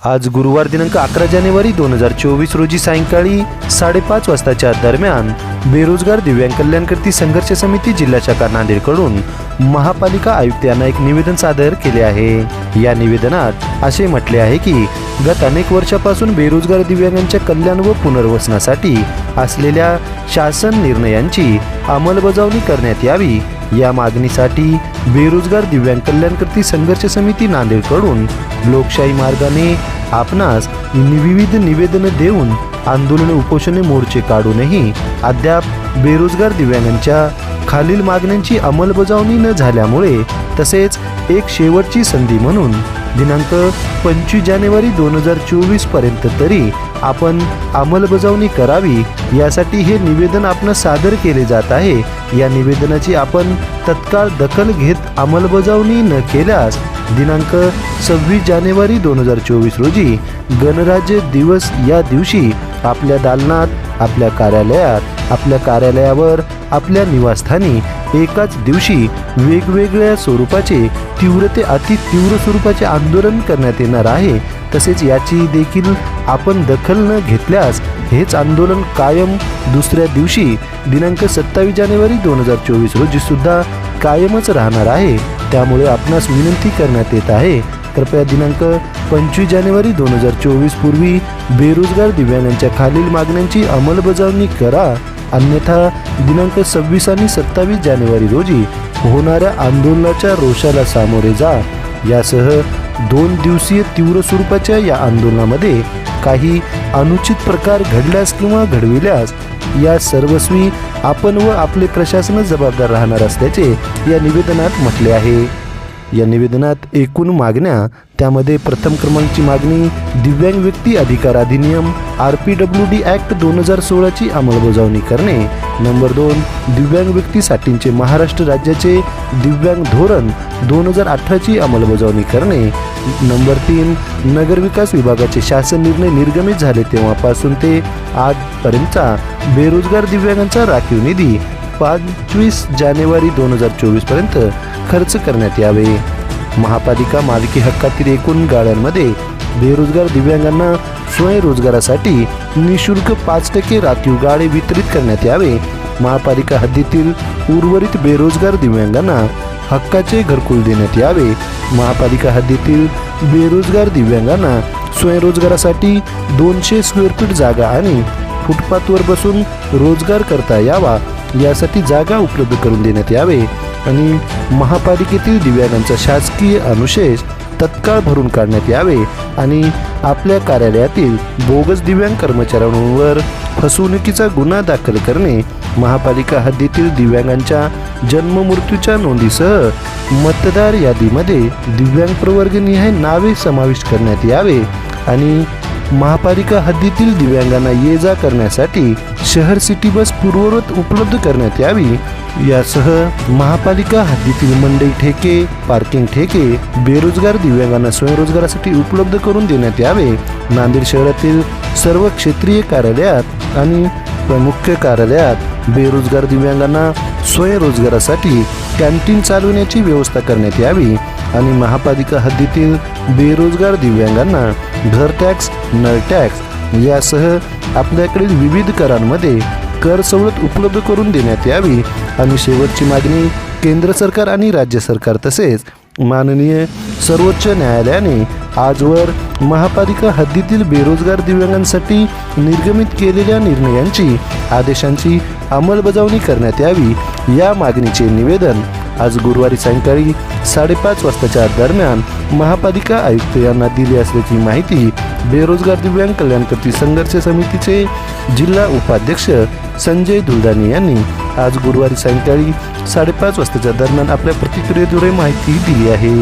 आज गुरुवार दिनांक 11 जानेवारी 2024 रोजी सायंकाळी 5:30 वाजताच्या दरम्यान बेरोजगार दिव्यांग कल्याणकर्ती संघर्ष समिती जिल्हा शाखा नांदेडकडून महापालिका आयुक्त यांना एक निवेदन सादर केले आहे। या निवेदनात असे म्हटले आहे की गत अनेक वर्षापासून बेरोजगार दिव्यांगांच्या कल्याण व पुनर्वसनासाठी असलेल्या शासन निर्णयांची अंमलबजावणी करण्यात यावी या मागणीसाठी बेरोजगार दिव्यांग कल्याणकर्ती संघर्ष समिती नांदेडकडून लोकशाही मार्गाने आपणास विविध निवेदन देऊन आंदोलन उपोषणे मोर्चे काढूनही अद्याप बेरोजगार दिव्यांगांच्या खालील मागण्यांची अंमलबजावणी न झाल्यामुळे तसेच एक शेवटची संधी म्हणून दिनांक 25 जानेवारी 2024 पर्यंत तरी आपण अंमलबजावणी करावी यासाठी हे निवेदन आपण सादर केले जात आहे। या निवेदनाची आपण तत्काळ दखल घेत अंमलबजावणी न केल्यास दिनांक 26 जानेवारी 2024 रोजी गणराज्य दिवस या दिवशी आपल्या दालनात, आपल्या कार्यालयात, आपल्या कार्यालयावर, आपल्या निवासस्थानी एकाच दिवशी वेगवेगळ्या स्वरूपाचे तीव्र ते अतितीव्र स्वरूपाचे आंदोलन करण्यात येणार आहे। तसेच याची देखील आपण दखल न घेतल्यास हेच आंदोलन कायम दुसऱ्या दिवशी दिनांक 27 जानेवारी 2024 रोजी सुद्धा कायमच राहणार आहे। त्यामुळे आपणास विनंती करण्यात येत आहे, कृपया दिनांक 25 जानेवारी 2024 पूर्वी बेरोजगार दिव्यांगांच्या खालील मागण्यांची अंमलबजावणी करा, अन्यथा दिनांक 26 आणि 27 जानेवारी रोजी होणाऱ्या आंदोलनाच्या रोषाला सामोरे जा। यासह 2 दिवसीय तीव्र स्वरूपाच्या या आंदोलनामध्ये काही अनुचित प्रकार घडल्यास किंवा घडविल्यास या सर्वस्वी आपण व आपले प्रशासन जबाबदार राहणार असल्याचे या निवेदनात म्हटले आहे। या निवेदनात एकूण मागण्या, त्यामध्ये प्रथम क्रमांकची मागणी दिव्यांग व्यक्ती अधिकार अधिनियम RPWD ॲक्ट 2016 ची अंमलबजावणी करणे। नंबर 2 दिव्यांग व्यक्तीसाठीचे महाराष्ट्र राज्याचे दिव्यांग धोरण 2018 ची अंमलबजावणी करणे। नंबर 3 नगरविकास विभागाचे शासन निर्णय निर्गमित झाले तेव्हापासून ते आजपर्यंतचा बेरोजगार दिव्यांगांचा राखीव निधी 25 जानेवारी 2024 पर्यंत खर्च करण्यात यावे। महापालिका मालकी हक्कातील एकूण गाड्यांमध्ये बेरोजगार दिव्यांगांना स्वयंरोजगारासाठी निशुल्क 5% राखीव गाडे वितरित करण्यात यावे। महापालिका हद्दीतील उर्वरित बेरोजगार दिव्यांगांना हक्काचे घरकुल देण्यात यावे। महापालिका हद्दीतील बेरोजगार दिव्यांगांना स्वयंरोजगारासाठी 200 स्क्वेअर फीट जागा आणि फुटपाथवर बसून रोजगार करता यावा यासाठी जागा उपलब्ध करून देण्यात यावे आणि महापालिकेतील दिव्यांगांचा शासकीय अनुशेष तत्काळ भरून काढण्यात यावे आणि आपल्या कार्यालयातील बोगस दिव्यांग कर्मचाऱ्यांवर फसवणुकीचा गुन्हा दाखल करणे, महापालिका हद्दीतील दिव्यांगांच्या जन्म मृत्यूच्या नोंदीसह मतदार यादीमध्ये दिव्यांग प्रवर्गनिहाय नावे समाविष्ट करण्यात यावे आणि महापालिका हद्दीतील दिव्यांगांना ये जा करण्यासाठी शहर सिटी बस पूर्ववत उपलब्ध करण्यात यावी। यासह महापालिका हद्दीतील मंडई ठेके, पार्किंग ठेके बेरोजगार दिव्यांगांना स्वयंरोजगारासाठी उपलब्ध करून देण्यात यावे। नांदेड शहरातील सर्व क्षेत्रीय कार्यालयात आणि मुख्य कार्यालयात बेरोजगार दिव्यांगांना स्वयंरोजगारासाठी कॅन्टीन चालवण्याची व्यवस्था करण्यात यावी आणि महापालिका हद्दीतील बेरोजगार दिव्यांगांना घर टॅक्स, नळ टॅक्स यासह आपल्याकडील विविध करांमध्ये कर सवलत उपलब्ध करून देण्यात यावी आणि शेवटची मागणी केंद्र सरकार आणि राज्य सरकार तसेच माननीय सर्वोच्च न्यायालयाने आजवर महापालिका हद्दीतील बेरोजगार दिव्यांगांसाठी निर्गमित केलेल्या निर्णयांची, आदेशांची अंमलबजावणी करण्यात यावी या मागणीचे निवेदन आज गुरुवारी सायंकाळी 5:30 वाजताच्या दरम्यान महापालिका आयुक्त यांना दिली असल्याची माहिती बेरोजगार दिव्यांग कल्याणकर्ती संघर्ष समितीचे जिल्हा उपाध्यक्ष संजय दुलदानी यांनी आज गुरुवारी सायंकाळी 5:30 वाजताच्या दरम्यान आपल्या प्रतिक्रियेद्वारे माहिती दिली आहे।